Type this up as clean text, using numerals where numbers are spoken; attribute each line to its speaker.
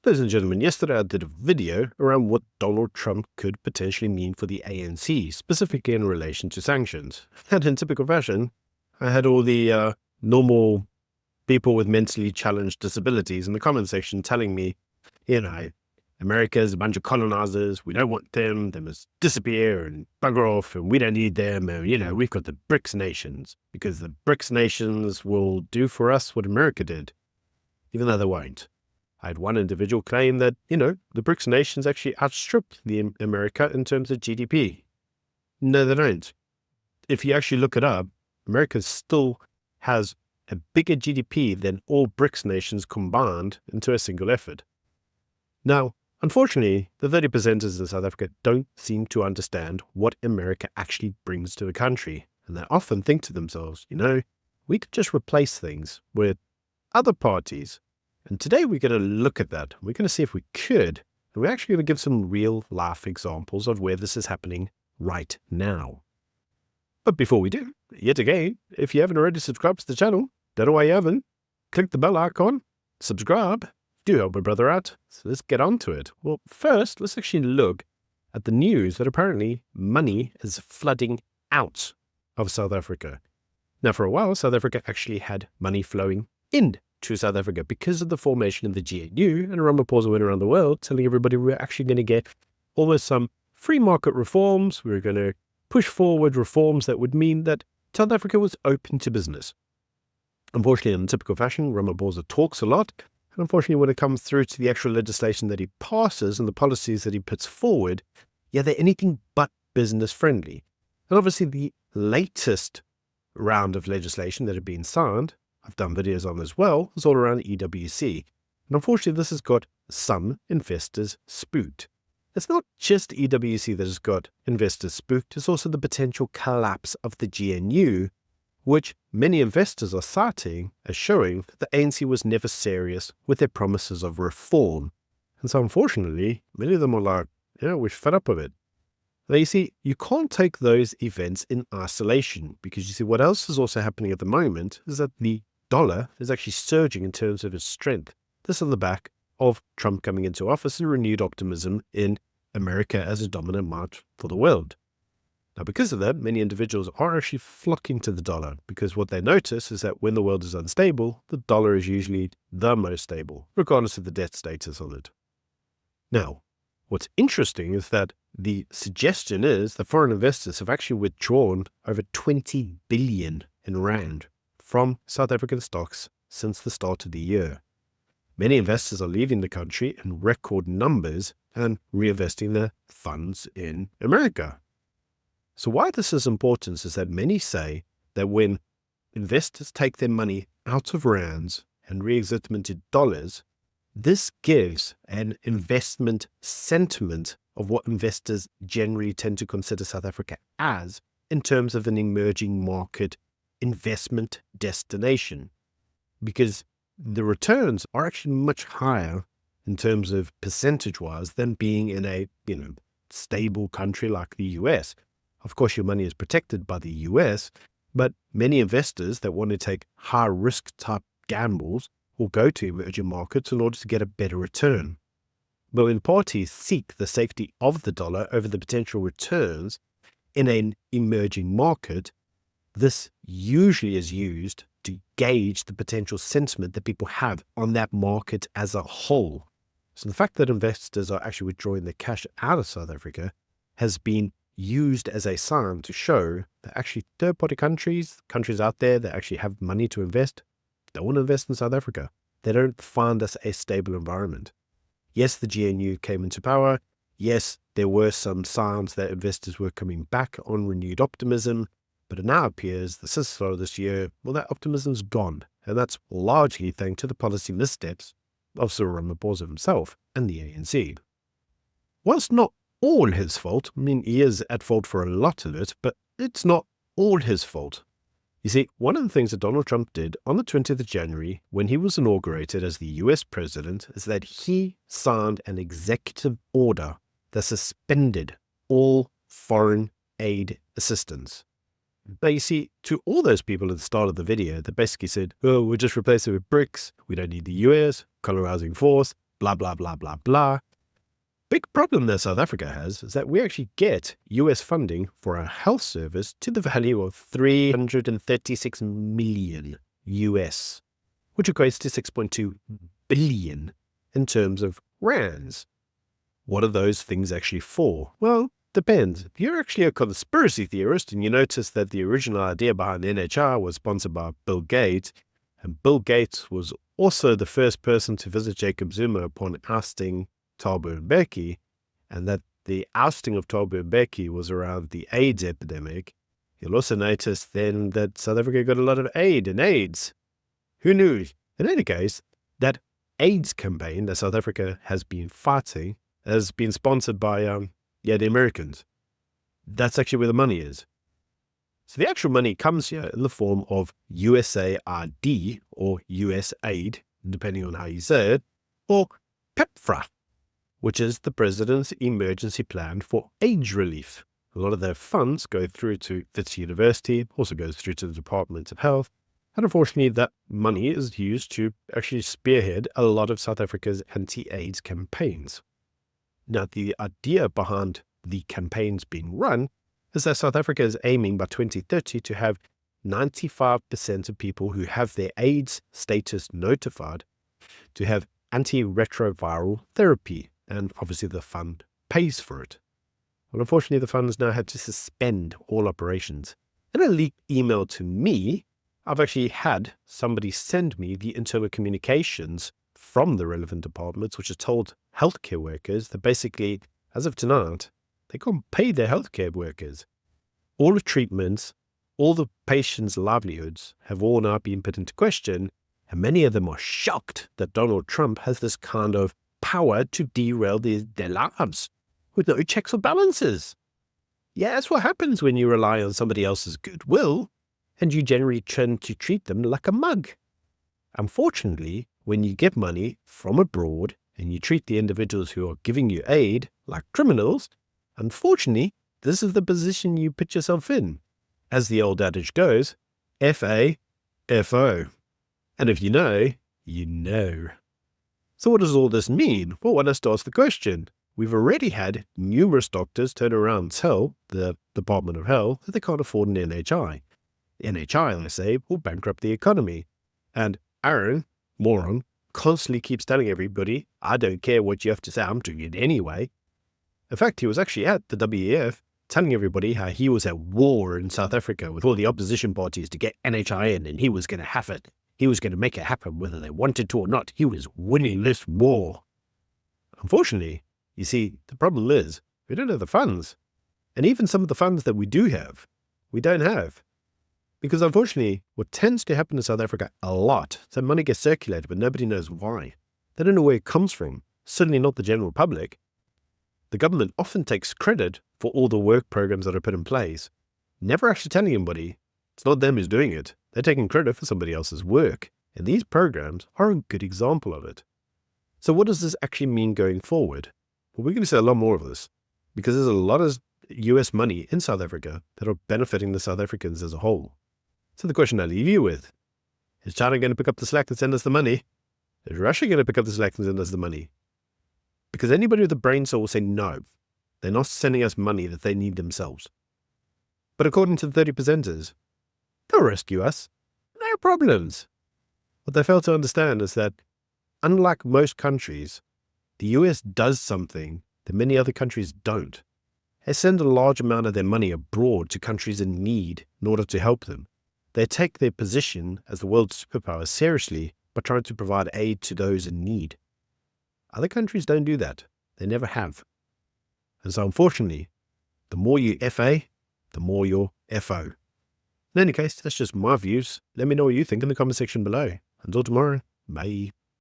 Speaker 1: Ladies and gentlemen, yesterday I did a video around what Donald Trump could potentially mean for the ANC, specifically in relation to sanctions. And in typical fashion, I had all the normal people with mentally challenged disabilities in the comment section telling me, America's a bunch of colonizers, we don't want them, they must disappear and bugger off, and we don't need them, and we've got the BRICS nations, because the BRICS nations will do for us what America did, even though they won't. I had one individual claim that, the BRICS nations actually outstripped America in terms of GDP. No, they don't. If you actually look it up, America still has a bigger GDP than all BRICS nations combined into a single effort. Now, unfortunately, the 30%ers in South Africa don't seem to understand what America actually brings to a country. And they often think to themselves, we could just replace things with other parties. And today we're going to look at that. We're going to see if we could. And we're actually going to give some real life examples of where this is happening right now. But before we do, yet again, if you haven't already subscribed to the channel, don't know why you haven't, click the bell icon, subscribe, do help my brother out. So let's get on to it. Well, first, let's actually look at the news that apparently money is flooding out of South Africa. Now, for a while, South Africa actually had money flowing in to South Africa because of the formation of the GNU, and Ramaphosa went around the world telling everybody we're actually going to get almost some free market reforms. We're going to push forward reforms that would mean that South Africa was open to business. Unfortunately, in typical fashion, Ramaphosa talks a lot, and unfortunately when it comes through to the actual legislation that he passes and the policies that he puts forward, they're anything but business friendly. And obviously the latest round of legislation that had been signed, I've done videos on as well, is all around EWC. And unfortunately, this has got some investors spooked. It's not just EWC that has got investors spooked, it's also the potential collapse of the GNU, which many investors are citing as showing that the ANC was never serious with their promises of reform. And so unfortunately, many of them are like, we're fed up with it. Now, you see, you can't take those events in isolation, because you see what else is also happening at the moment is that the dollar is actually surging in terms of its strength. This on the back of Trump coming into office and renewed optimism in America as a dominant market for the world. Now, because of that, many individuals are actually flocking to the dollar, because what they notice is that when the world is unstable, the dollar is usually the most stable, regardless of the debt status of it. Now, what's interesting is that the suggestion is that foreign investors have actually withdrawn over 20 billion in rand from South African stocks since the start of the year. Many investors are leaving the country in record numbers and reinvesting their funds in America. So why this is important is that many say that when investors take their money out of rands and re-exit them into dollars, this gives an investment sentiment of what investors generally tend to consider South Africa as in terms of an emerging market investment destination, because the returns are actually much higher in terms of percentage-wise than being in a stable country like the US. Of course, your money is protected by the US, but many investors that want to take high-risk type gambles will go to emerging markets in order to get a better return. But when parties seek the safety of the dollar over the potential returns in an emerging market, this usually is used to gauge the potential sentiment that people have on that market as a whole. So the fact that investors are actually withdrawing their cash out of South Africa has been used as a sign to show that actually third-party countries out there that actually have money to invest, don't want to invest in South Africa. They don't find us a stable environment. Yes, the GNU came into power. Yes, there were some signs that investors were coming back on renewed optimism. But it now appears that since the start of this year, that optimism's gone. And that's largely thanks to the policy missteps of Cyril Ramaphosa himself and the ANC. Whilst not all his fault, he is at fault for a lot of it, but it's not all his fault. You see, one of the things that Donald Trump did on the 20th of January when he was inaugurated as the US president is that he signed an executive order that suspended all foreign aid assistance. Now, you see, to all those people at the start of the video that basically said, we'll just replace it with BRICS, we don't need the US, colorizing force, blah, blah, blah, blah, blah. Big problem that South Africa has is that we actually get US funding for our health service to the value of 336 million US, which equates to 6.2 billion in terms of rands. What are those things actually for? Well, depends. If you're actually a conspiracy theorist and you notice that the original idea behind NHI was sponsored by Bill Gates, and Bill Gates was also the first person to visit Jacob Zuma upon ousting Thabo Mbeki, and that the ousting of Thabo Mbeki was around the AIDS epidemic, you'll also notice then that South Africa got a lot of aid and AIDS. Who knew? In any case, that AIDS campaign that South Africa has been fighting has been sponsored by the Americans. That's actually where the money is. So the actual money comes here in the form of USAID or US aid, depending on how you say it, or PEPFAR, which is the President's Emergency Plan for AIDS Relief. A lot of their funds go through to Wits University, also goes through to the Department of Health, and unfortunately that money is used to actually spearhead a lot of South Africa's anti-AIDS campaigns. Now, the idea behind the campaigns being run is that South Africa is aiming by 2030 to have 95% of people who have their AIDS status notified to have antiretroviral therapy, and obviously the fund pays for it. Well, unfortunately, the funds now had to suspend all operations. In a leaked email to me, I've actually had somebody send me the internal communications from the relevant departments, which has told healthcare workers that basically, as of tonight, they can't pay their healthcare workers. All the treatments, all the patients' livelihoods have all now been put into question, and many of them are shocked that Donald Trump has this kind of power to derail their lives with no checks or balances. Yeah, that's what happens when you rely on somebody else's goodwill, and you generally tend to treat them like a mug. Unfortunately, when you get money from abroad and you treat the individuals who are giving you aid like criminals, unfortunately, this is the position you put yourself in. As the old adage goes, FAFO. And if you know, you know. So what does all this mean? Well, one has to ask the question. We've already had numerous doctors turn around and tell the Department of Health that they can't afford an NHI. The NHI, I say, will bankrupt the economy. And Aaron, moron, constantly keeps telling everybody, I don't care what you have to say, I'm doing it anyway. In fact, he was actually at the WEF telling everybody how he was at war in South Africa with all the opposition parties to get NHI in, and he was going to have it. He was going to make it happen whether they wanted to or not. He was winning this war. Unfortunately, you see, the problem is we don't have the funds. And even some of the funds that we do have, we don't have. Because unfortunately, what tends to happen in South Africa a lot is that money gets circulated, but nobody knows why. They don't know where it comes from, certainly not the general public. The government often takes credit for all the work programs that are put in place, never actually telling anybody it's not them who's doing it. They're taking credit for somebody else's work, and these programs are a good example of it. So what does this actually mean going forward? Well, we're going to see a lot more of this, because there's a lot of US money in South Africa that are benefiting the South Africans as a whole. So the question I leave you with, is China going to pick up the slack and send us the money? Is Russia going to pick up the slack and send us the money? Because anybody with a brain cell will say no. They're not sending us money that they need themselves. But according to the 30%ers, they'll rescue us. No problems. What they fail to understand is that, unlike most countries, the US does something that many other countries don't. They send a large amount of their money abroad to countries in need in order to help them. They take their position as the world's superpower seriously by trying to provide aid to those in need. Other countries don't do that. They never have. And so unfortunately, the more you FA, the more you're FO. In any case, that's just my views. Let me know what you think in the comment section below. Until tomorrow, bye.